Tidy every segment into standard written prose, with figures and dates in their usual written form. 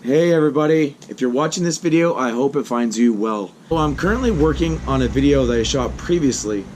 Hey everybody, if you're watching this video, I hope it finds you well. Well, I'm currently working on a video that I shot previously,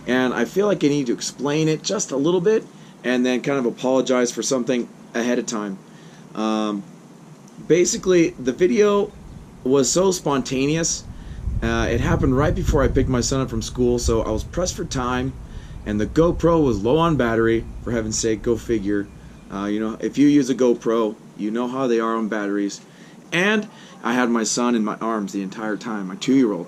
and I feel like I need to explain it just a little bit and then kind of apologize for something ahead of time. Basically, the video was so spontaneous. It happened right before I picked my son up from school, so I was pressed for time, and the GoPro was low on battery. For heaven's sake, go figure. You know, if you use a GoPro, you know how they are on batteries. And I had my son in my arms the entire time, my 2-year-old.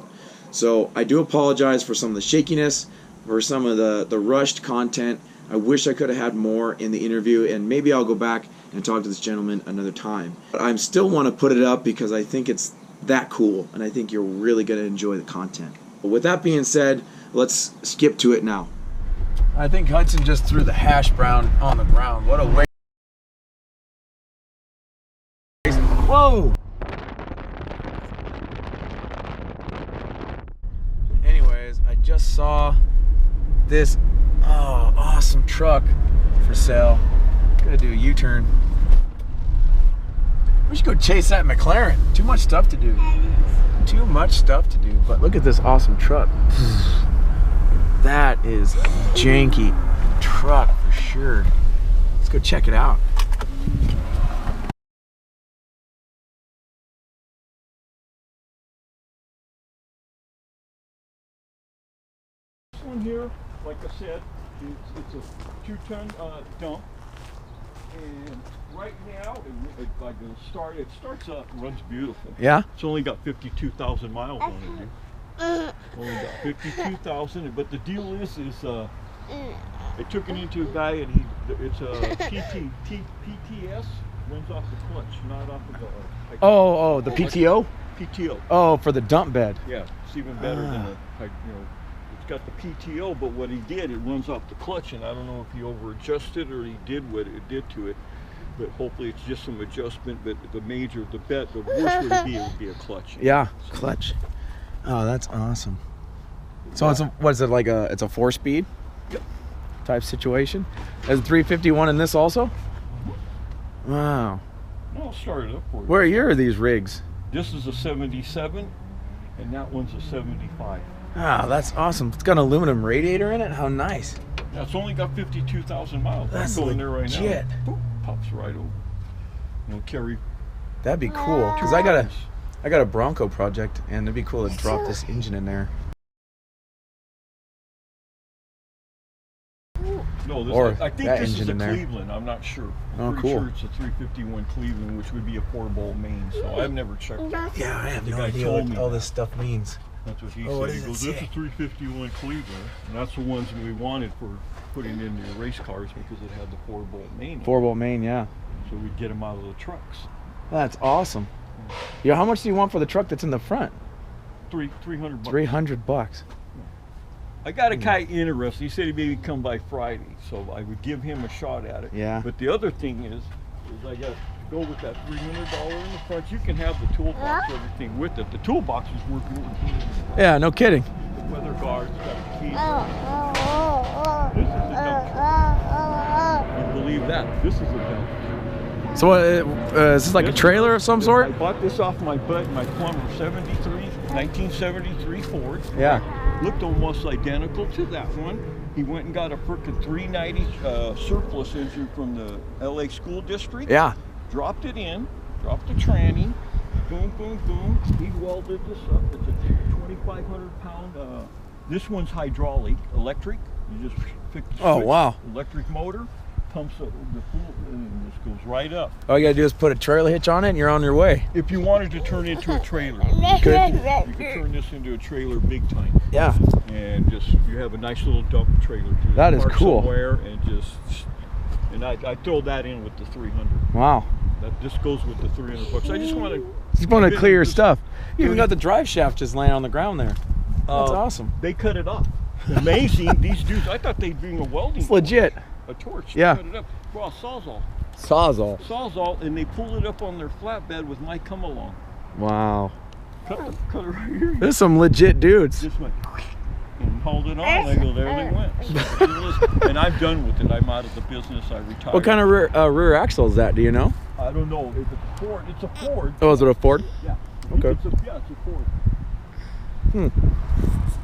So I do apologize for some of the shakiness, for some of the rushed content. I wish I could have had more in the interview, and maybe I'll go back and talk to this gentleman another time. But I still want to put it up because I think it's that cool, and I think you're really going to enjoy the content. But with that being said, let's skip to it now. I think Hudson just threw the hash brown on the ground. What a waste. Whoa! Anyways, I just saw this awesome truck for sale. Gotta do a U-turn. We should go chase that McLaren. Too much stuff to do. Too much stuff to do. But look at this awesome truck. That is a janky truck for sure. Let's go check it out. This one here, like I said, it's a 2-ton dump. And right now, it starts up, runs beautiful. Yeah? It's only got 52,000 miles on it, dude. Only got 52,000, but the deal is they took it into a guy, and it's a PTS, runs off the clutch, not off of the... the PTO? PTO. Oh, for the dump bed. Yeah, it's even better than it's got the PTO, but what he did, it runs off the clutch, and I don't know if he over-adjusted or he did what it did to it, but hopefully it's just some adjustment. But the worst would be a clutch. Yeah, clutch. Oh, that's awesome. So it's it's a 4-speed? Yep. Type situation? There's a 351 in this also? Mm-hmm. Wow. I'll start it up for you. Where are these rigs? This is a 77, and that one's a 75. Ah, that's awesome. It's got an aluminum radiator in it? How nice. Yeah, it's only got 52,000 miles. That's I'm going there right legit. now. Boop, pops right over. Carry. That'd be cool, because I got a Bronco project, and it'd be cool to drop this engine in there. No, I think this is a Cleveland. I'm not sure. I'm pretty sure it's a 351 Cleveland, which would be a 4-bolt main. So I've never checked it. Yeah, I have no idea what all this stuff means. That's what he said. He goes, this is 351 Cleveland, and that's the ones we wanted for putting in the race cars because it had the 4-bolt main. 4-bolt main, yeah. So we'd get them out of the trucks. That's awesome. Yeah, how much do you want for the truck that's in the front? $300. $300. I got a guy interested. He said he maybe come by Friday, so I would give him a shot at it. Yeah. But the other thing is I got to go with that $300 in the front. You can have the toolbox, everything with it. The toolbox is worth more. Yeah, no kidding. The weather guards, got the keys. This is a dump. You believe that? This is a dump. So is this like a trailer of some sort? I bought this off my plumber, 1973 Ford. Yeah. Looked almost identical to that one. He went and got a frickin' 390 surplus engine from the LA school district. Yeah. Dropped it in, dropped the tranny, boom, boom, boom. He welded this up. It's a 2,500 pound, this one's hydraulic, electric. You just fix the switch. Oh, wow. Electric motor, pumps up the pool, and this goes right up. All you gotta do is put a trailer hitch on it and you're on your way. If you wanted to turn it into a trailer, you could turn this into a trailer big time. Yeah. And just, you have a nice little dump trailer to that is park cool. Somewhere and I throw that in with the 300. Wow. That just goes with the $300. I just want to clear your stuff. You even got the drive shaft just laying on the ground there. That's awesome. They cut it off. Amazing. These dudes, I thought they'd bring a welding. It's legit. A torch. Yeah. Cut it up. Well, Sawzall. Sawzall. And they pulled it up on their flatbed with my come along. Wow. Cut it right here. There's some legit dudes. Just went and hauled it on. I go, there they went. So, business, and I'm done with it. I'm out of the business. I retired. What kind of rear axle is that? Do you know? I don't know. If it's a Ford, it's a Ford. Oh, is it a Ford? Yeah. Okay. It's a Ford.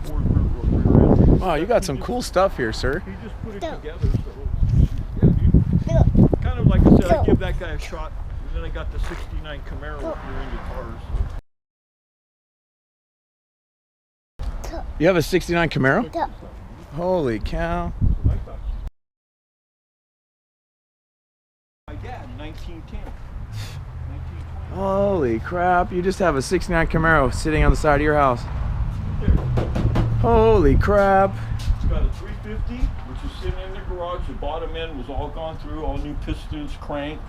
Ford rear end. Wow, you got some cool stuff here, sir. He just put it together. So, yeah, dude. Kind of like I said, I give that guy a shot. And then I got the '69 Camaro if you're into cars. You have a '69 Camaro? Holy cow. My dad, 1910. 1920. Holy crap, you just have a '69 Camaro sitting on the side of your house. Holy crap. It's got a 350, which is sitting in the garage. The bottom end was all gone through, all new pistons, crank,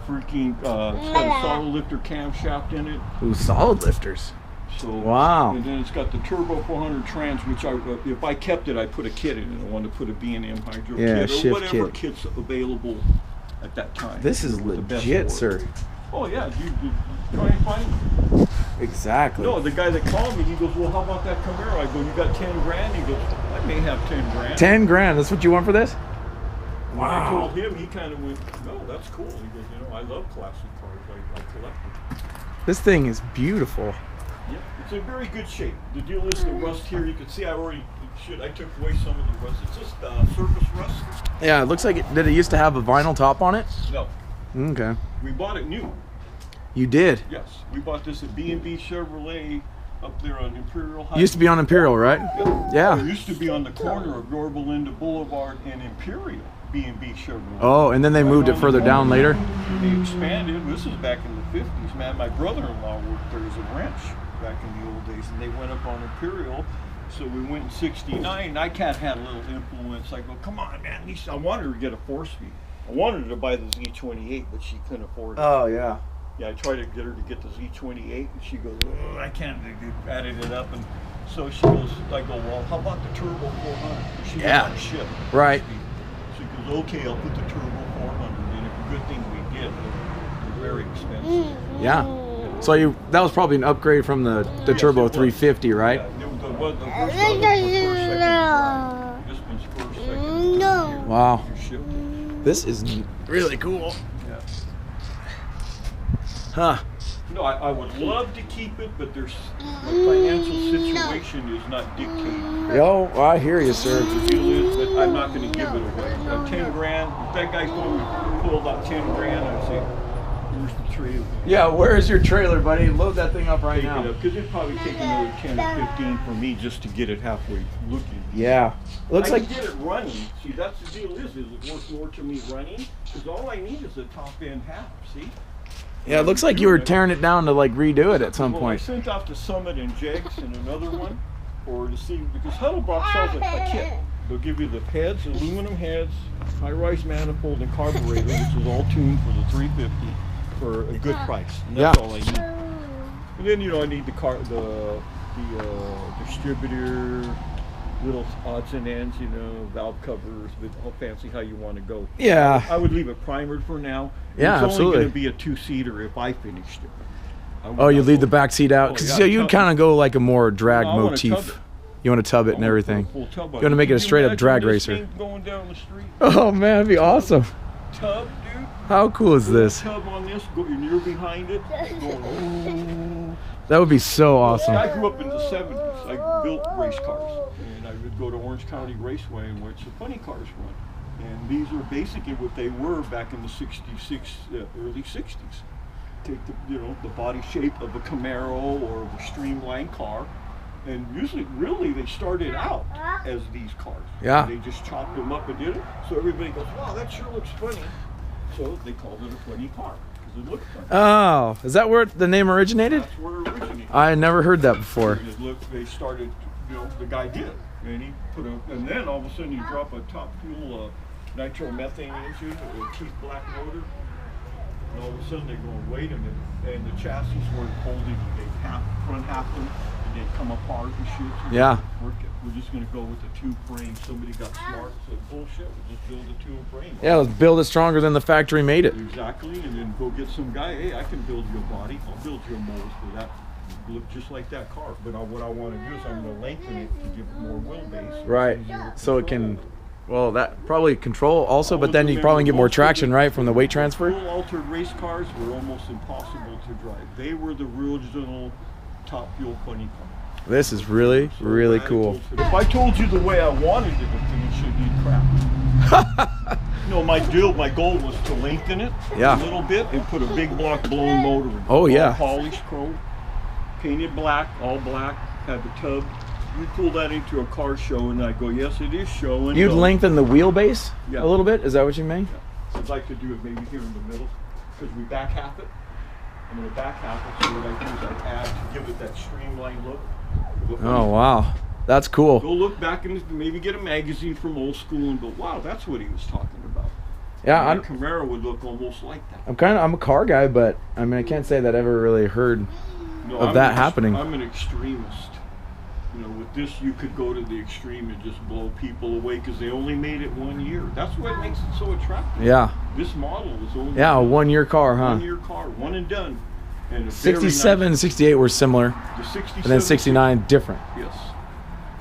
freaking, it's got a solid lifter camshaft in it. Ooh, solid lifters. So, wow. And then it's got the turbo 400 trans, which if I kept it, I'd put a kit in it. I wanted to put a B&M hydro kit or whatever kit's available at that time. This is legit, sir. Oh yeah, you try and find it. Exactly. No, the guy that called me, he goes, well, how about that Camaro? I go, you got 10 grand? He goes, I may have 10 grand. 10 grand, that's what you want for this? Wow. I told him, he kind of went, no, that's cool. He goes, you know, I love classic cars. I collect them. This thing is beautiful. Yeah, it's in very good shape. The deal is the rust here, you can see I took away some of the rust. It's just surface rust. Yeah, it looks like did it used to have a vinyl top on it? No. Okay. We bought it new. You did? Yes. We bought this at B&B Chevrolet up there on Imperial High. Used to be on Imperial, right? Yeah. It used to be on the corner of Yorba Linda Boulevard and Imperial, B&B Chevrolet. Oh, and then they moved it further down later? They expanded. This is back in the 50s, man. My brother-in-law worked there as a wrench back in the old days, and they went up on Imperial. So we went in '69, and I had a little influence. I go, come on, man. I wanted her to get a 4-speed. I wanted her to buy the Z28, but she couldn't afford it. Oh, yeah. Yeah, I tried to get her to get the Z28, and she goes, oh, I can't. They added it up, and so she goes, I go, well, how about the Turbo 400? She was on ship. Right. She goes, okay, I'll put the Turbo 400 in. A good thing we did. They're very expensive. Yeah. So that was probably an upgrade from the Turbo 350, right? Yeah, the first one was first, second drive. This one's first, second. Wow. Shipped. This is really cool. Yeah. Huh. No, I would love to keep it, but there's the financial situation is not dictating. Yo, I hear you, sir. The deal is, but I'm not going to give it away. 10 grand. If that guy told me pulled out 10 grand, I'd say, where's the trailer? Yeah, where's your trailer, buddy? Load that thing up right now. Because it'd probably take another 10 or 15 for me just to get it halfway looking. Yeah. Looks I like can get it running. See, that's the deal is it worth more to me running? Because all I need is a top end half, see? yeah, it looks like you were tearing it down to like redo it at some I point. sent off to Summit and Jegs and another one, or to see, because Huddlebrock sells a kit. They'll give you the heads, aluminum heads, high-rise manifold, and carburetor, which is all tuned for the 350 for a good price. And that's all I need. And then, I need the distributor, little odds and ends, valve covers, but how fancy how you want to go. Yeah. I would leave it primered for now. Yeah, it's absolutely. only going to be a 2-seater if I finished it. Oh, you leave the back seat out? Because you kind of go like a more drag motif. You want to tub it and everything. You want to make it a straight up drag racer. Going down the street. Oh man, that'd be awesome. Tub, dude. How cool is this? Tub on this, and you're behind it. Going, that would be so awesome. I grew up in the 70s. I built race cars, and I would go to Orange County Raceway, in which the funny cars run. And these are basically what they were back in the early 60s. Take the body shape of a Camaro or of a streamlined car, and usually, really, they started out as these cars. Yeah. They just chopped them up and did it. So everybody goes, wow, that sure looks funny. So they called it a funny car because it looked funny. Oh, is that where the name originated? That's where it originated. I never heard that before. They started, the guy did, and he put and then all of a sudden you drop a top fuel nitromethane engine with a Keith Black motor, and all of a sudden they're going, wait a minute, and the chassis weren't holding, front half them, and they'd come apart and shit. So yeah. We're just going to go with the tube frame. Somebody got smart, said, bullshit, we'll just build a tube frame. Yeah, let's build it stronger than the factory made it. Exactly, and then go get some guy, hey, I can build you a body, I'll build you a mold for that. Look just like that car, but what I want to do is I'm going to lengthen it to give it more wheelbase. Right, so it can Well, that probably control also, but then you Remember, probably get more most of traction, the right, from the weight transfer? Full altered race cars were almost impossible to drive. They were the original Top Fuel funny car. This is really, So really I cool. If I told you the way I wanted it to finish, it'd be crap. No, my goal was to lengthen it Yeah. a little bit and put a big block blown motor in it. Oh, yeah. All polished chrome, painted black, all black, had the tub. You pull that into a car show and I go, yes, it is showing. You'd lengthen the wheelbase Yeah. a little bit? Is that what you mean? So I'd like to do it maybe here in the middle because we back half it. I'm going to back half it, so what I do is I add to give it that streamlined look. Oh, wow. That's cool. Go look back and maybe get a magazine from old school and go, wow, that's what he was talking about. Yeah, And that Camaro would look almost like that. I'm a car guy, but I mean, I can't say that I ever really heard No, of that happening. I'm an extremist. You know, with this, you could go to the extreme and just blow people away because they only made it 1 year. That's what makes it so attractive. Yeah. This model was only Yeah, a 1 year car, huh? 1 year car, one and done. And a 67 and 68 were similar, the 67, and then 69 different. Yes.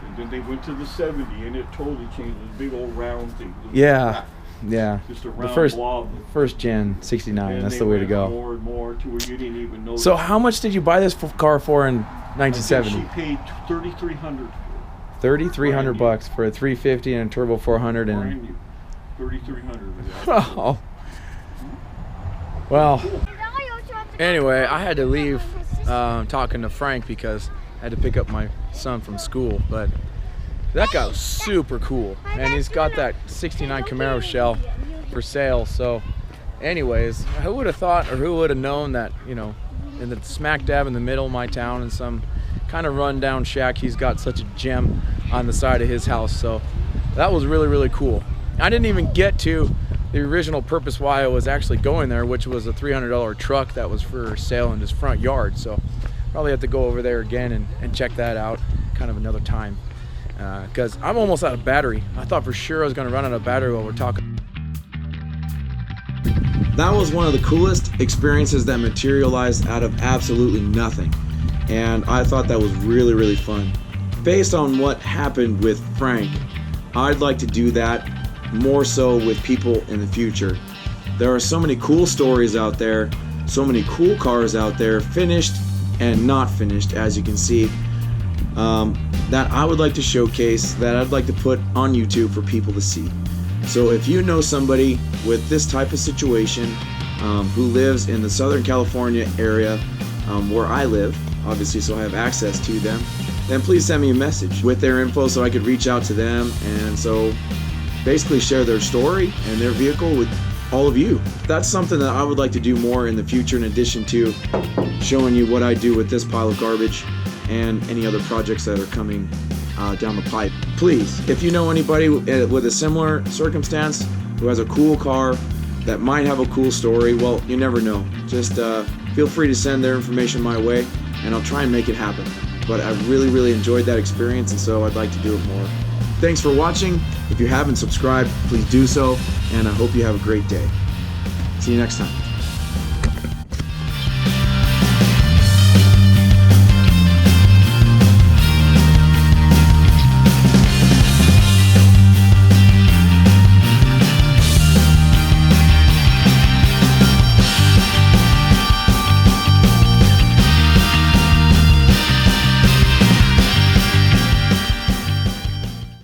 And then they went to the 70, and it totally changed. This big old round thing. Yeah. Yeah. Just a The round first blob. first gen 69. And That's they the way to went go. More and more to where you didn't even know. So how much did you buy this car for in I think 1970? she paid $3,300 for $3,300 bucks for a 350 and a turbo 400 it. and Brand new. $3,300. oh. Well, anyway, I had to leave talking to Frank because I had to pick up my son from school, but that guy was super cool, and he's got that 69 Camaro shell for sale. So anyways, who would have thought, or who would have known that, you know, in the smack dab in the middle of my town in some kind of rundown shack, he's got such a gem on the side of his house. So that was really, really cool. I didn't even get to the original purpose why I was actually going there, which was a $300 truck that was for sale in his front yard. So probably have to go over there again and check that out kind of another time, because I'm almost out of battery. I thought for sure I was going to run out of battery while we're talking. That was one of the coolest experiences that materialized out of absolutely nothing, and I thought that was really, really fun. Based on what happened with Frank, I'd like to do that more so with people in the future. There are so many cool stories out there, so many cool cars out there, finished and not finished, as you can see, that I would like to showcase, that I'd like to put on YouTube for people to see. So if you know somebody with this type of situation who lives in the Southern California area where I live, obviously, so I have access to them, then please send me a message with their info so I could reach out to them, and so basically share their story and their vehicle with all of you. That's something that I would like to do more in the future, in addition to showing you what I do with this pile of garbage and any other projects that are coming down the pipe. Please, if you know anybody with a similar circumstance who has a cool car that might have a cool story, well, you never know. Just feel free to send their information my way, and I'll try and make it happen. But I really, really enjoyed that experience, and so I'd like to do it more. Thanks for watching. If you haven't subscribed, please do so, and I hope you have a great day. See you next time.